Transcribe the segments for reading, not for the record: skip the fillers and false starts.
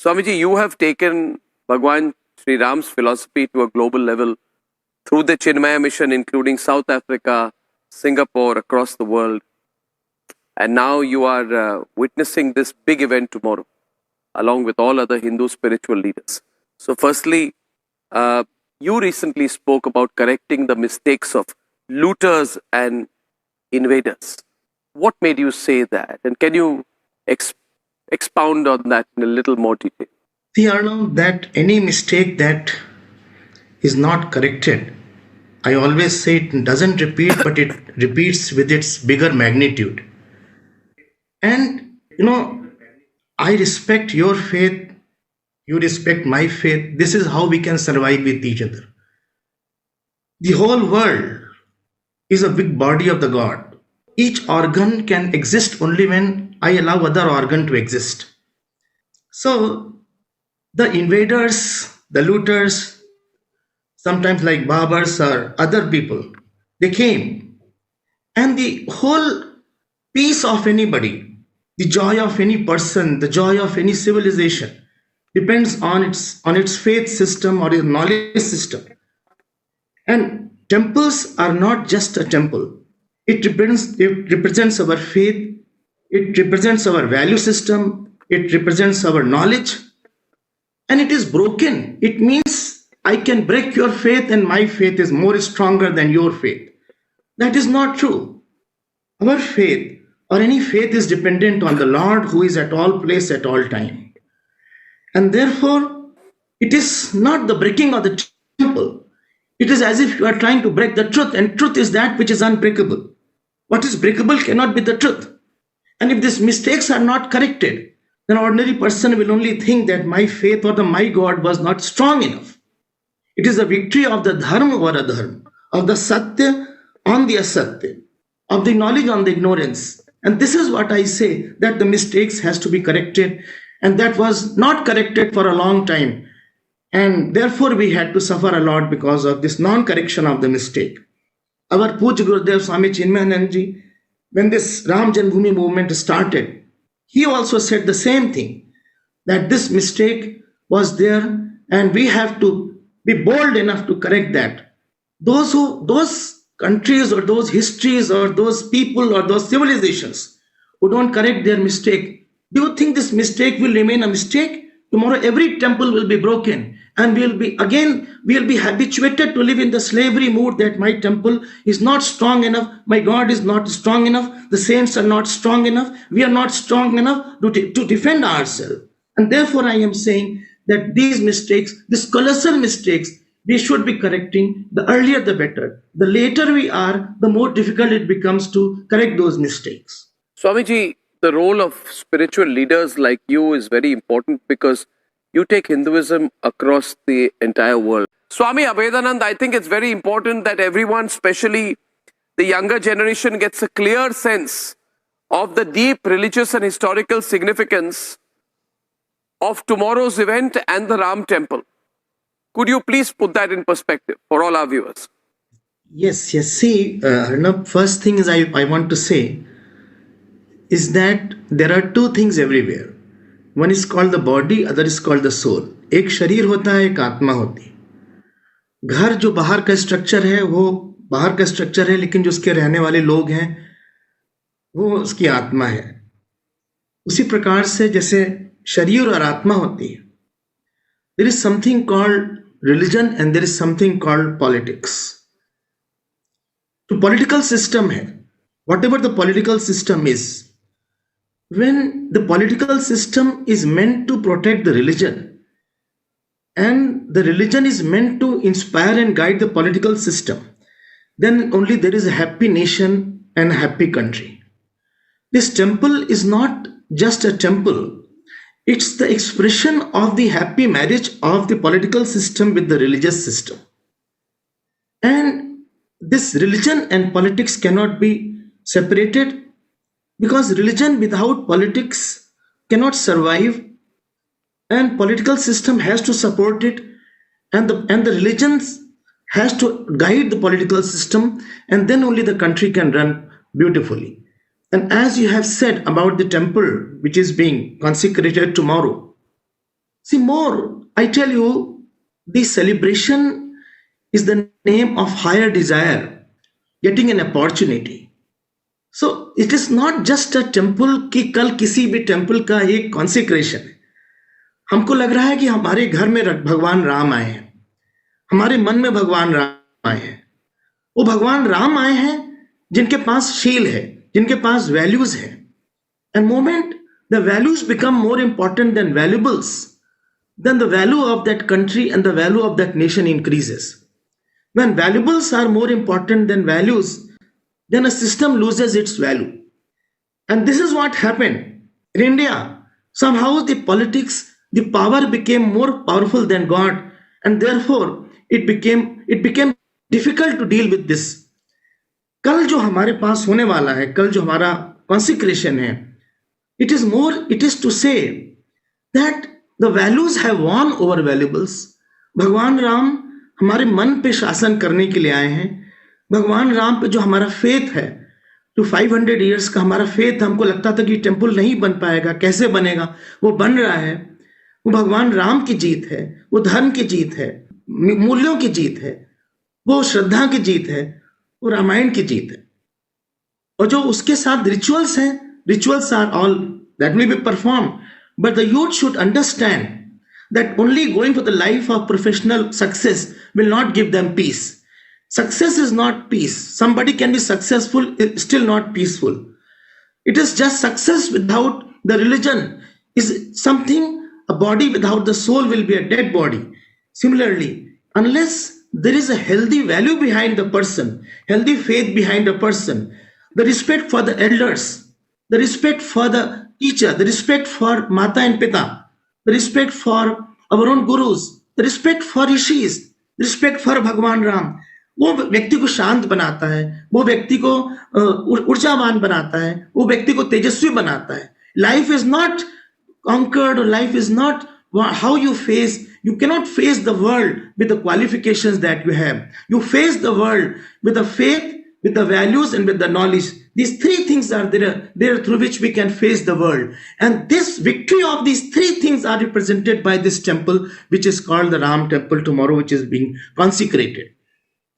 Swamiji, you have taken Bhagwan Shri Ram's philosophy to a global level through the Chinmaya mission, including South Africa, Singapore, across the world. And now you are witnessing this big event tomorrow, along with all other Hindu spiritual leaders. So firstly, you recently spoke about correcting the mistakes of looters and invaders. What made you say that? And can you expound on that in a little more detail? See, Arnab, that any mistake that is not corrected, I always say it doesn't repeat, but it repeats with its bigger magnitude. And, I respect your faith, you respect my faith. This is how we can survive with each other. The whole world is a big body of the God. Each organ can exist only when I allow other organ to exist. So, the invaders, the looters, sometimes like Babars or other people, they came. And the whole peace of anybody, the joy of any person, the joy of any civilization depends on its faith system or its knowledge system. And temples are not just a temple. It represents our faith, it represents our value system, it represents our knowledge, and it is broken. It means I can break your faith and my faith is more stronger than your faith. That is not true. Our faith or any faith is dependent on the Lord who is at all place at all time. And therefore, it is not the breaking of the temple. It is as if you are trying to break the truth, and truth is that which is unbreakable. What is breakable cannot be the truth. And if these mistakes are not corrected, then an ordinary person will only think that my faith or my God was not strong enough. It is a victory of the Dharma over adharma, of the Satya on the Asatya, of the knowledge on the ignorance. And this is what I say, that the mistakes has to be corrected, and that was not corrected for a long time. And therefore we had to suffer a lot because of this non-correction of the mistake. Our Pujya Gurudev Swami Chinmaya, when this Ram Janmabhoomi movement started, he also said the same thing, that this mistake was there and we have to be bold enough to correct that. Those countries or those histories or those people or those civilizations who don't correct their mistake, do you think this mistake will remain a mistake? Tomorrow every temple will be broken and we'll be habituated to live in the slavery mood that my temple is not strong enough, my God is not strong enough, the saints are not strong enough, we are not strong enough to defend ourselves. And therefore I am saying that these mistakes, these colossal mistakes, we should be correcting. The earlier the better. The later we are, the more difficult it becomes to correct those mistakes. Swamiji, the role of spiritual leaders like you is very important because you take Hinduism across the entire world. Swami Abhedananda, I think it's very important that everyone, especially the younger generation, gets a clear sense of the deep religious and historical significance of tomorrow's event and the Ram temple. Could you please put that in perspective for all our viewers? Yes. See, Arnab, first thing is I want to say is that there are two things everywhere. One is called the body, other is called the soul. एक शरीर होता है, एक आत्मा होती है. घर जो बाहर का स्ट्रक्चर है वो बाहर का स्ट्रक्चर है, लेकिन जो उसके रहने वाले लोग हैं वो उसकी आत्मा है. उसी प्रकार से जैसे शरीर और आत्मा होती है, there is something called religion and there is something called politics. तो political system है, whatever the political system is, when the political system is meant to protect the religion and the religion is meant to inspire and guide the political system, then only there is a happy nation and a happy country. This temple is not just a temple. It's the expression of the happy marriage of the political system with the religious system. And this religion and politics cannot be separated, because religion without politics cannot survive, and political system has to support it, and the religion has to guide the political system, and then only the country can run beautifully. And as you have said about the temple which is being consecrated tomorrow, See, more, I tell you, the celebration is the name of higher desire, getting an opportunity. So it is not just a temple कि कल किसी भी temple का एक consecration है. हमको लग रहा है कि हमारे घर में भगवान राम आए हैं, हमारे मन में भगवान राम आए हैं. वो भगवान राम आए हैं जिनके पास शील है, जिनके पास वैल्यूज है. And moment the values become more important than valuables, then the value of that country and the value of that nation increases. When valuables are more important than values, then a system loses its value. And this is what happened in India. Somehow the politics, the power became more powerful than God, and therefore it became difficult to deal with this. कल जो हमारे पास होने वाला है, कल जो हमारा consecration है, it is to say that the values have won over valuables. भगवान राम हमारे मन पे शासन करने के लिए आए हैं. भगवान राम पे जो हमारा फेथ है, तो 500 years का हमारा फेथ, हमको लगता था कि टेम्पल नहीं बन पाएगा, कैसे बनेगा, वो बन रहा है. वो भगवान राम की जीत है, वो धर्म की जीत है, मूल्यों की जीत है, वो श्रद्धा की जीत है, वो रामायण की जीत है. और जो उसके साथ रिचुअल्स हैं, rituals are all that will be performed. But the youth should understand that only going for the life of professional success will not give them peace. Success is not peace. Somebody can be successful, still not peaceful. It is just success without the religion is something, a body without the soul will be a dead body. Similarly, unless there is a healthy value behind the person, healthy faith behind a person, the respect for the elders, the respect for the teacher, the respect for Mata and Pita, the respect for our own gurus, the respect for rishis, the respect for Bhagwan Ram, वो व्यक्ति को शांत बनाता है, वो व्यक्ति को ऊर्जावान बनाता है, वो व्यक्ति को तेजस्वी बनाता है. Life is not conquered, or life is not how you face. You cannot face the world with the qualifications that you have. You face the world with the faith, with the values, and with the knowledge. These three things are there through which we can face the world. And this victory of these three things are represented by this temple, which is called the Ram Temple tomorrow, which is being consecrated.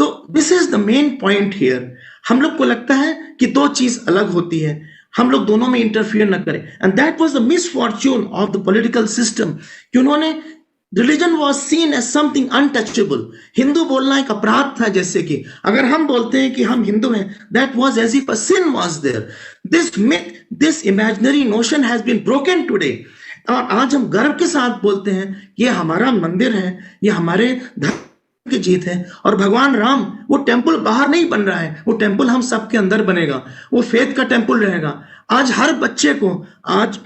So this is the main point here. हम लोग को लगता है कि दो चीज अलग होती है, हम लोग दोनों में इंटरफियर न करें. And that was the misfortune of the political system कि उन्होंने Religion was seen as something untouchable. Hindu बोलना एक अपराध था. जैसे कि अगर हम बोलते हैं कि हम हिंदू हैं, that was as if a sin was there. This myth, this imaginary notion has been broken today. और आज हम गर्व के साथ बोलते हैं कि ये हमारा मंदिर है, ये हमारे धर्म की जीत है. और भगवान राम, वो टेम्पल बाहर नहीं बन रहा है, वो टेम्पल हम सबके अंदर बनेगा, वो फेथ का टेम्पल रहेगा. आज हर बच्चे को, आज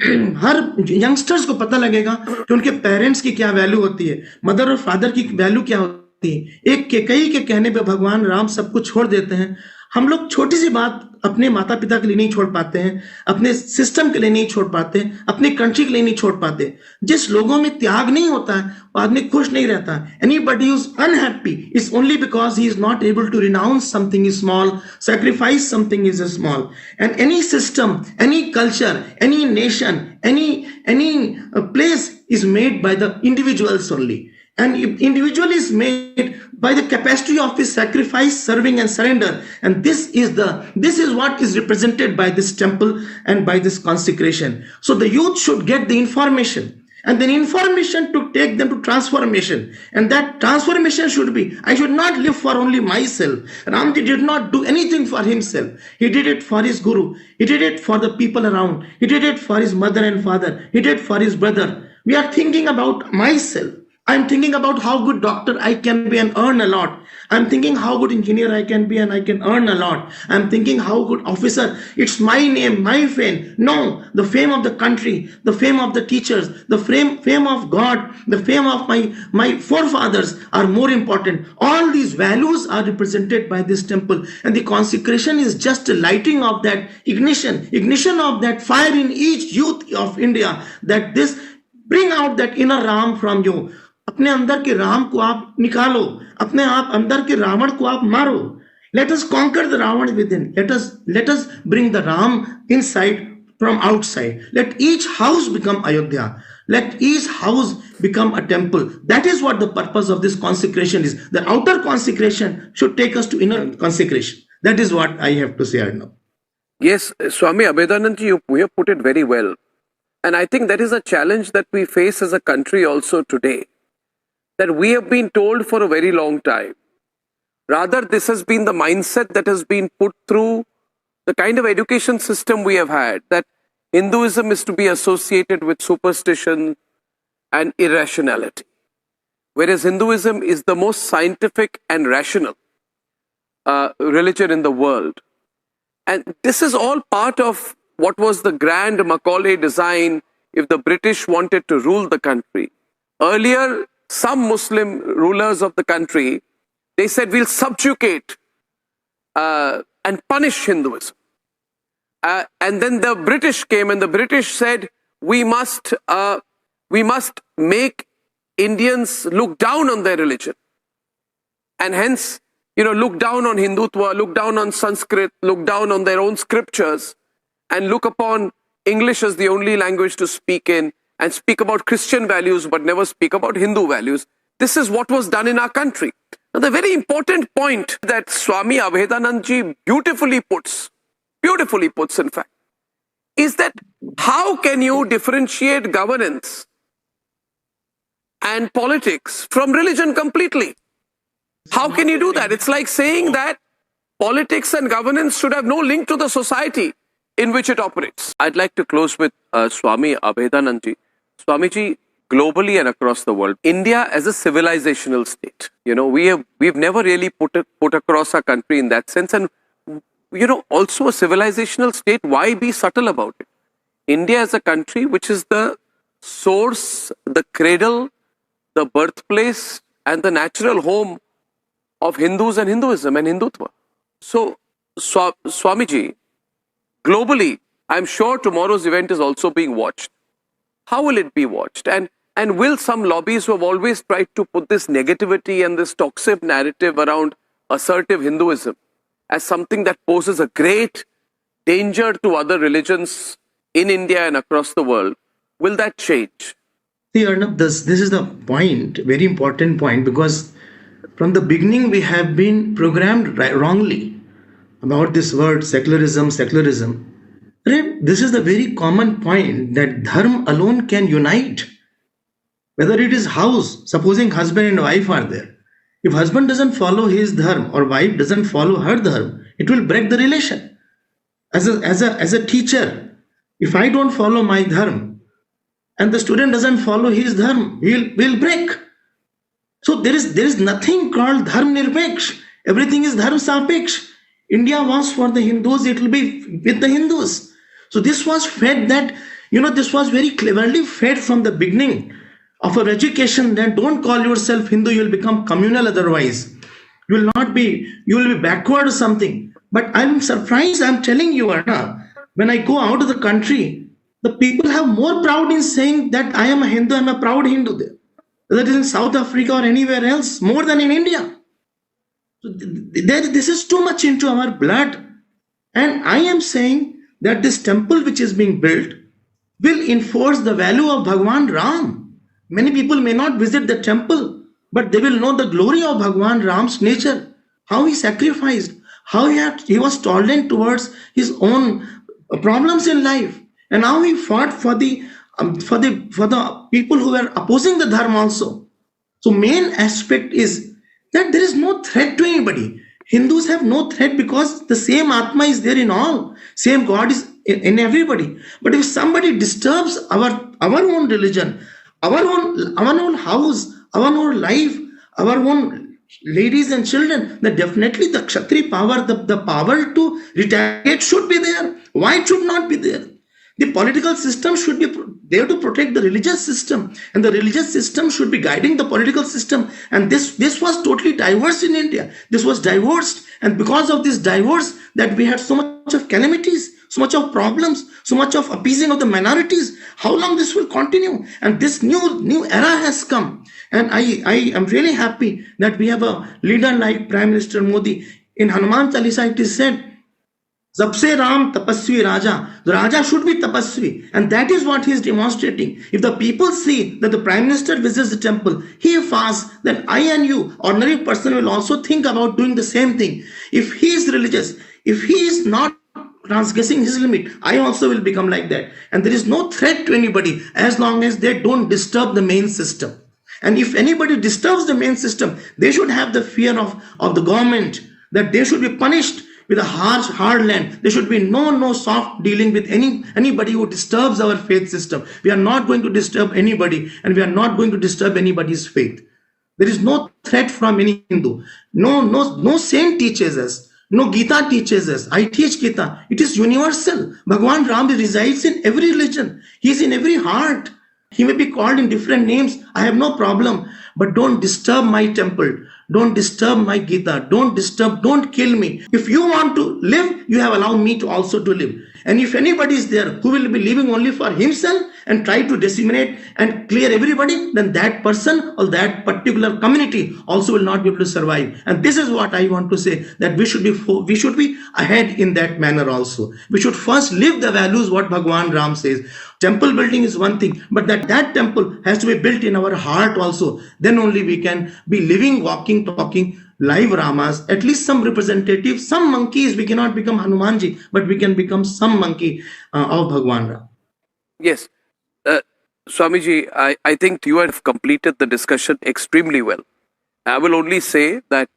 हर यंगस्टर्स को पता लगेगा कि उनके पेरेंट्स की क्या वैल्यू होती है, मदर और फादर की वैल्यू क्या होती है. एक के कई के कहने पे भगवान राम सब कुछ छोड़ देते हैं. हम लोग छोटी सी बात अपने माता पिता के लिए नहीं छोड़ पाते हैं, अपने सिस्टम के लिए नहीं छोड़ पाते, अपनी कंट्री के लिए नहीं छोड़ पाते. जिस लोगों में त्याग नहीं होता है, वो आदमी खुश नहीं रहता. Anybody who's unhappy is only because he is not able to renounce something is small, sacrifice something is small. And any system, any culture, any nation, any place is made by the individuals only. And individual is made by the capacity of his sacrifice, serving, and surrender. And this is what is represented by this temple and by this consecration. So the youth should get the information, and then information to take them to transformation. And that transformation should be, I should not live for only myself. Ramji did not do anything for himself. He did it for his guru. He did it for the people around. He did it for his mother and father. He did it for his brother. We are thinking about myself. I'm thinking about how good doctor I can be and earn a lot. I'm thinking how good engineer I can be and I can earn a lot. I'm thinking how good officer. It's my name, my fame. No, the fame of the country, the fame of the teachers, the fame of God, the fame of my forefathers are more important. All these values are represented by this temple. And the consecration is just a lighting of that ignition of that fire in each youth of India, that this bring out that inner Ram from you. अपने अंदर के राम को आप निकालो, अपने आप अंदर के रावण को आप मारो. Let us conquer the Ravan within. Let us bring the Ram inside from outside. Let each house become Ayodhya. Let each house become a temple. That is what the purpose of this consecration is. The outer consecration should take us to inner consecration. That is what I have to say, Arnab. Yes, Swami Abhedananda, you have put it very well. And I think that is a challenge that we face as a country also today. That we have been told for a very long time. Rather, this has been the mindset that has been put through the kind of education system we have had, that Hinduism is to be associated with superstition and irrationality. Whereas Hinduism is the most scientific and rational religion in the world. And this is all part of what was the grand Macaulay design if the British wanted to rule the country. Earlier, some Muslim rulers of the country, they said, we'll subjugate and punish Hinduism. And then the British came and the British said, we must make Indians look down on their religion. And hence, look down on Hindutva, look down on Sanskrit, look down on their own scriptures, and look upon English as the only language to speak in, and speak about Christian values, but never speak about Hindu values. This is what was done in our country. Now, the very important point that Swami Abhedananda beautifully puts, in fact, is that how can you differentiate governance and politics from religion completely? How can you do that? It's like saying that politics and governance should have no link to the society in which it operates. I'd like to close with Swami Abhedananda. Swamiji, globally and across the world, India as a civilizational state, we've never really put across our country in that sense. And, also a civilizational state, why be subtle about it? India as a country which is the source, the cradle, the birthplace, and the natural home of Hindus and Hinduism and Hindutva. So, Swamiji, globally, I'm sure tomorrow's event is also being watched. How will it be watched? And will some lobbies who have always tried to put this negativity and this toxic narrative around assertive Hinduism as something that poses a great danger to other religions in India and across the world, will that change? See, Arnab, this is the point, very important point, because from the beginning we have been programmed wrongly about this word secularism. This is the very common point, that Dharma alone can unite. Whether it is house, supposing husband and wife are there. If husband doesn't follow his Dharma or wife doesn't follow her Dharma, it will break the relation. As a teacher, if I don't follow my Dharma and the student doesn't follow his Dharma, we'll break. So there is nothing called Dharma Nirpeksh. Everything is Dharma Sapeksh. India was for the Hindus, it will be with the Hindus. So this was fed this was very cleverly fed from the beginning of our education, that don't call yourself Hindu, you will become communal otherwise. You will be backward or something. But I'm surprised, I'm telling you, Arna, when I go out of the country, the people have more proud in saying that I am a Hindu, I'm a proud Hindu there. Whether it is in South Africa or anywhere else, more than in India. So this is too much into our blood. And I am saying that this temple which is being built will enforce the value of Bhagwan Ram. Many people may not visit the temple, but they will know the glory of Bhagwan Ram's nature, how he sacrificed, how he was tolerant towards his own problems in life, and how he fought for the people who were opposing the Dharma also. So main aspect is that there is no threat to anybody. Hindus have no threat because the same Atma is there in all. Same God is in everybody. But if somebody disturbs our own religion, our own house, our own life, our own ladies and children, then definitely the Kshatri power, the power to retaliate should be there. Why it should not be there? The political system should be there to protect the religious system, and the religious system should be guiding the political system. And this was totally diverse in India. This was divorced, and because of this divorce, that we had so much of calamities, so much of problems, so much of appeasing of the minorities. How long this will continue? And this new era has come. And I am really happy that we have a leader like Prime Minister Modi. In Hanuman Chalisa it is said, Sabse Ram tapasvi Raja. The Raja should be tapasvi, and that is what he is demonstrating. If the people see that the Prime Minister visits the temple, he fasts, then I and you, ordinary person, will also think about doing the same thing. If he is religious, if he is not transgressing his limit, I also will become like that. And there is no threat to anybody as long as they don't disturb the main system. And if anybody disturbs the main system, they should have the fear of the government, that they should be punished with a harsh, hard land. There should be no soft dealing with anybody who disturbs our faith system. We are not going to disturb anybody, and we are not going to disturb anybody's faith. There is no threat from any Hindu. No saint teaches us. No Gita teaches us. I teach Gita. It is universal. Bhagwan Ram resides in every religion. He is in every heart. He may be called in different names. I have no problem. But don't disturb my temple. Don't disturb my Gita. Don't kill me. If you want to live, you have allowed me to also to live. And if anybody is there who will be living only for himself and try to disseminate and clear everybody, then that person or that particular community also will not be able to survive. And this is what I want to say, that we should be ahead in that manner also. We should first live the values what Bhagwan Ram says. Temple building is one thing, but that temple has to be built in our heart also. Then only we can be living, walking, talking, live Ramas, at least some representative, some monkeys. We cannot become Hanumanji, but we can become some monkey of Bhagwan Ram. Yes. Swamiji, I think you have completed the discussion extremely well. I will only say that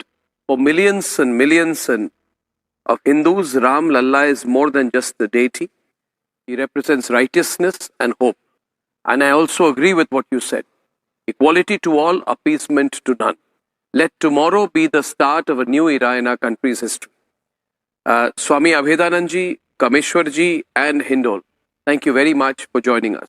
for millions and millions of Hindus, Ram Lalla is more than just the deity. He represents righteousness and hope. And I also agree with what you said. Equality to all, appeasement to none. Let tomorrow be the start of a new era in our country's history. Swami Abhedananda ji, Kameshwar ji, and Hindol, thank you very much for joining us.